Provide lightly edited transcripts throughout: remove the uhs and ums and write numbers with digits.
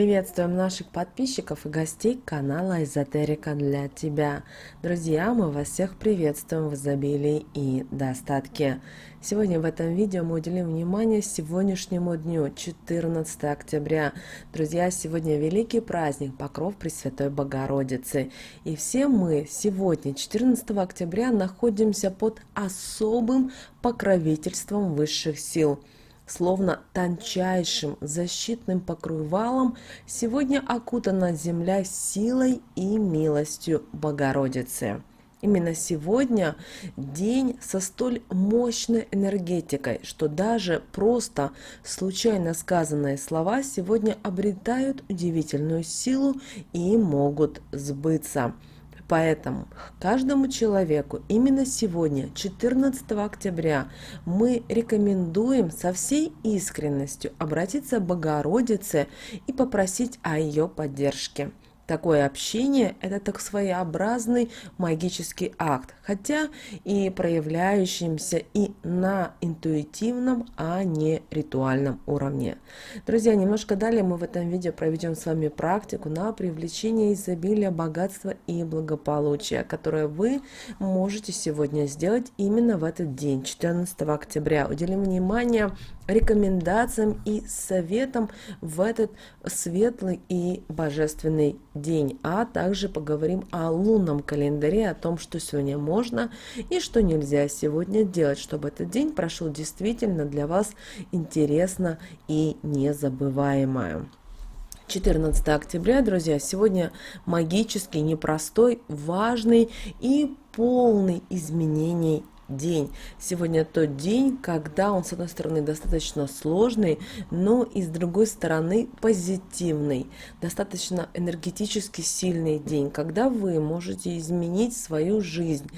Приветствуем наших подписчиков и гостей канала Эзотерика для тебя. Друзья, мы вас всех приветствуем в изобилии и достатке. Сегодня в этом видео мы уделим внимание сегодняшнему дню, 14 октября. Друзья, сегодня великий праздник Покров Пресвятой Богородицы. И все мы сегодня, 14 октября, находимся под особым покровительством высших сил. Словно тончайшим защитным покрывалом сегодня окутана земля силой и милостью Богородицы. Именно сегодня день со столь мощной энергетикой, что даже просто случайно сказанные слова сегодня обретают удивительную силу и могут сбыться. Поэтому каждому человеку именно сегодня, 14 октября, мы рекомендуем со всей искренностью обратиться к Богородице и попросить о ее поддержке. Такое общение – это так своеобразный магический акт, хотя и проявляющийся и на интуитивном, а не ритуальном уровне. Друзья, немножко далее мы в этом видео проведем с вами практику на привлечение изобилия, богатства и благополучия, которое вы можете сегодня сделать именно в этот день, 14 октября. Уделим внимание рекомендациям и советам в этот светлый и божественный день, а также поговорим о лунном календаре, о том, что сегодня можно и что нельзя сегодня делать, чтобы этот день прошел действительно для вас интересно и незабываемо. 14 октября, друзья, сегодня магический, непростой, важный и полный изменений день. Сегодня тот день, когда он, с одной стороны, достаточно сложный, но и с другой стороны позитивный, достаточно энергетически сильный день, когда вы можете изменить свою жизнь,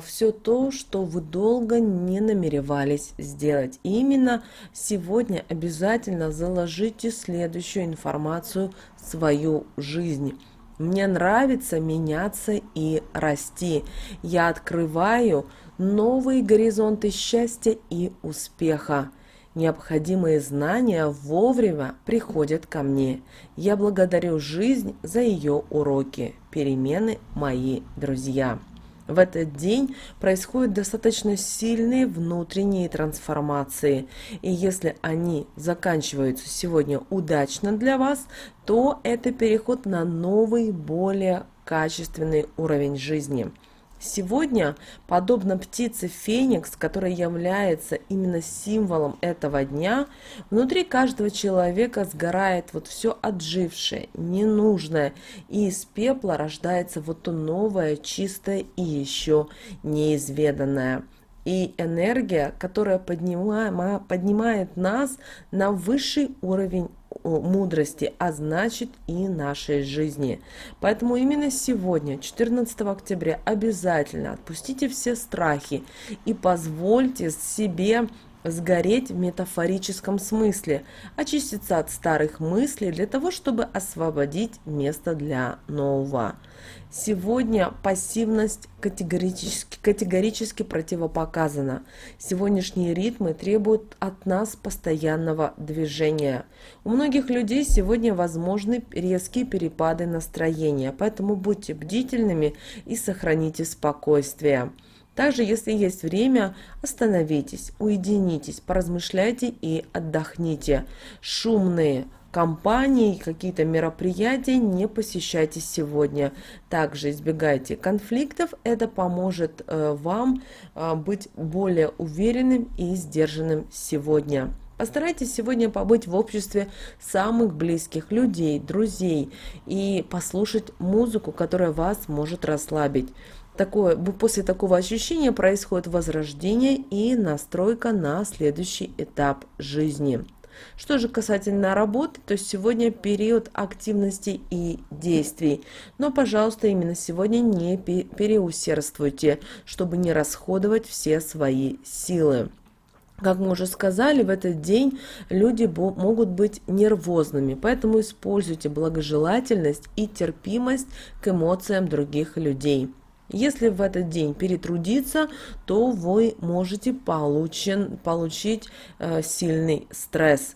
все то, что вы долго не намеревались сделать. И именно сегодня обязательно заложите следующую информацию в свою жизнь. Мне нравится меняться и расти. Я открываю новые горизонты счастья и успеха. Необходимые знания вовремя приходят ко мне. Я благодарю жизнь за ее уроки. Перемены мои друзья. В этот день происходят достаточно сильные внутренние трансформации, и если они заканчиваются сегодня удачно для вас, то это переход на новый, более качественный уровень жизни. Сегодня, подобно птице Феникс, которая является именно символом этого дня, внутри каждого человека сгорает вот все отжившее, ненужное, и из пепла рождается вот то новое, чистое и еще неизведанное. И энергия, которая поднимает нас на высший уровень мудрости, а значит и нашей жизни. Поэтому именно сегодня, 14 октября, обязательно отпустите все страхи и позвольте себе сгореть в метафорическом смысле, очиститься от старых мыслей для того, чтобы освободить место для нового. Сегодня пассивность категорически противопоказана. Сегодняшние ритмы требуют от нас постоянного движения. У многих людей сегодня возможны резкие перепады настроения, поэтому будьте бдительными и сохраните спокойствие. Также, если есть время, остановитесь, уединитесь, поразмышляйте и отдохните. Шумные компании, какие-то мероприятия не посещайте сегодня. Также избегайте конфликтов, это поможет вам быть более уверенным и сдержанным сегодня. Постарайтесь сегодня побыть в обществе самых близких людей, друзей и послушать музыку, которая вас может расслабить. После такого ощущения происходит возрождение и настройка на следующий этап жизни. Что же касательно работы, то сегодня период активности и действий. Но, пожалуйста, именно сегодня не переусердствуйте, чтобы не расходовать все свои силы. Как мы уже сказали, в этот день люди могут быть нервозными, поэтому используйте благожелательность и терпимость к эмоциям других людей. Если в этот день перетрудиться, то вы можете получить сильный стресс.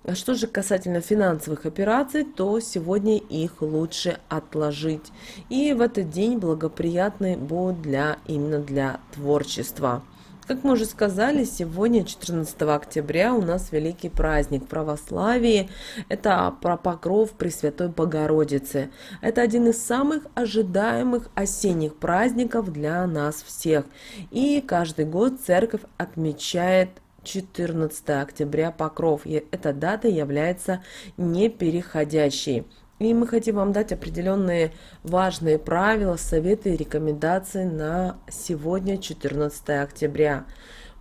А что же касательно финансовых операций, то сегодня их лучше отложить. И в этот день благоприятный будет именно для творчества. Как мы уже сказали, сегодня, 14 октября, у нас великий праздник православия. Это про Покров Пресвятой Богородицы. Это один из самых ожидаемых осенних праздников для нас всех. И каждый год церковь отмечает 14 октября Покров. И эта дата является непереходящей. И мы хотим вам дать определенные важные правила, советы и рекомендации на сегодня, 14 октября.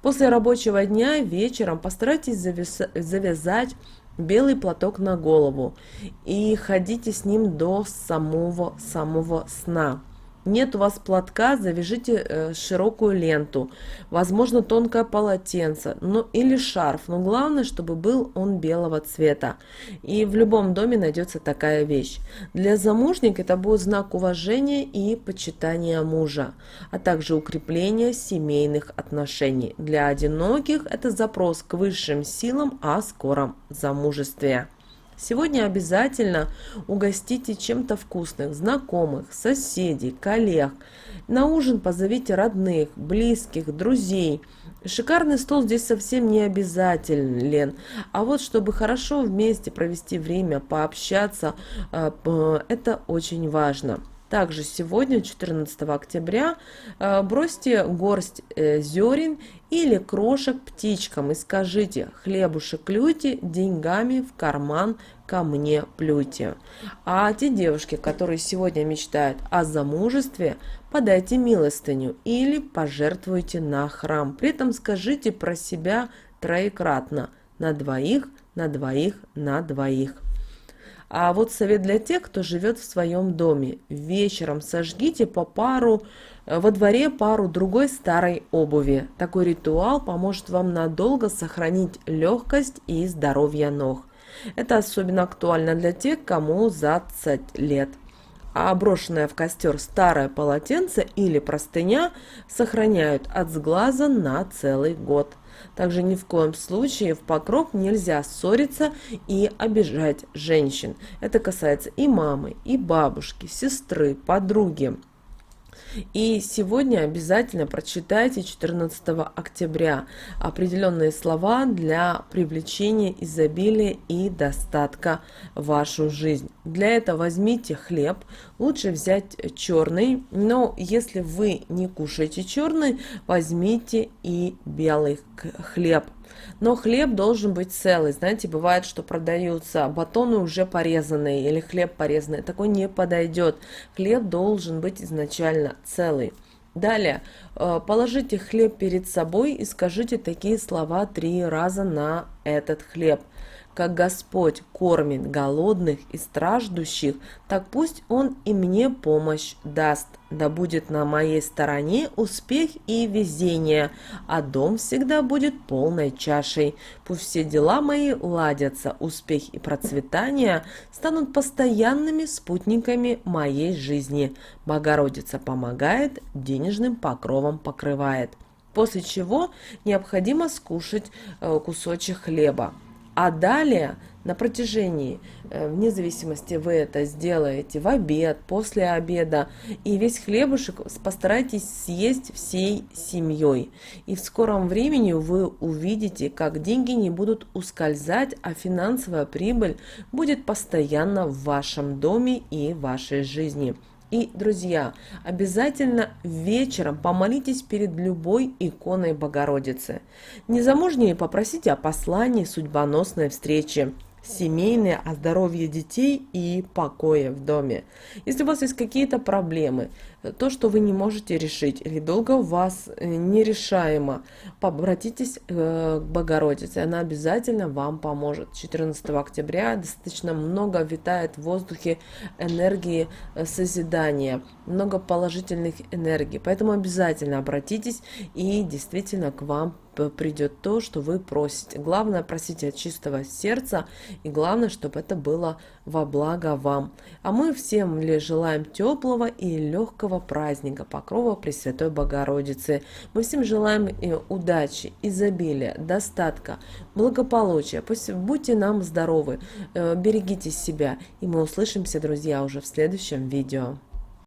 После рабочего дня вечером постарайтесь завязать белый платок на голову и ходите с ним до самого сна. Нет у вас платка, завяжите широкую ленту, возможно, тонкое полотенце, ну или шарф, но главное, чтобы был он белого цвета. И в любом доме найдется такая вещь. Для замужних это будет знак уважения и почитания мужа, а также укрепление семейных отношений. Для одиноких это запрос к высшим силам о скором замужестве. Сегодня обязательно угостите чем-то вкусным знакомых, соседей, коллег. На ужин позовите родных, близких, друзей. Шикарный стол здесь совсем не обязателен, а вот чтобы хорошо вместе провести время, пообщаться, это очень важно. Также сегодня, 14 октября, бросьте горсть зерен или крошек птичкам и скажите: хлебушек клюйте, деньгами в карман ко мне плюйте. А те девушки, которые сегодня мечтают о замужестве, подайте милостыню или пожертвуйте на храм. При этом скажите про себя троекратно: на двоих, на двоих, на двоих. А вот совет для тех, кто живет в своем доме. Вечером сожгите во дворе пару другой старой обуви. Такой ритуал поможет вам надолго сохранить легкость и здоровье ног. Это особенно актуально для тех, кому за 20 лет. А брошенное в костер старое полотенце или простыня сохраняют от сглаза на целый год. Также ни в коем случае в Покров нельзя ссориться и обижать женщин. Это касается и мамы, и бабушки, сестры, подруги. И сегодня обязательно прочитайте 14 октября определенные слова для привлечения изобилия и достатка в вашу жизнь. Для этого возьмите хлеб, лучше взять черный, но если вы не кушаете черный, возьмите и белый хлеб. Но хлеб должен быть целый. Знаете, бывает, что продаются батоны уже порезанные или хлеб порезанный. Такой не подойдет. Хлеб должен быть изначально целый. Далее, положите хлеб перед собой и скажите такие слова 3 раза на этот хлеб. Как Господь кормит голодных и страждущих, так пусть Он и мне помощь даст. Да будет на моей стороне успех и везение, а дом всегда будет полной чашей. Пусть все дела мои ладятся, успех и процветание станут постоянными спутниками моей жизни. Богородица помогает, денежным покровом покрывает. После чего необходимо скушать кусочек хлеба. А далее, на протяжении, вне зависимости, вы это сделаете в обед, после обеда, и весь хлебушек постарайтесь съесть всей семьей. И в скором времени вы увидите, как деньги не будут ускользать, а финансовая прибыль будет постоянно в вашем доме и в вашей жизни. И, друзья, обязательно вечером помолитесь перед любой иконой Богородицы. Незамужние попросите о послании судьбоносной встречи, семейное, о здоровье детей и покое в доме. Если у вас есть какие-то проблемы, то, что вы не можете решить или долго у вас нерешаемо, обратитесь к Богородице, она обязательно вам поможет. 14 октября достаточно много витает в воздухе энергии созидания, много положительных энергий, поэтому обязательно обратитесь, и действительно к вам придет то, что вы просите. Главное, просите от чистого сердца, и главное, чтобы это было во благо вам. А мы всем желаем теплого и легкого праздника Покрова Пресвятой Богородицы. Мы всем желаем и удачи, изобилия, достатка, благополучия. Пусть будьте нам здоровы, берегите себя, и мы услышимся, друзья, уже в следующем видео.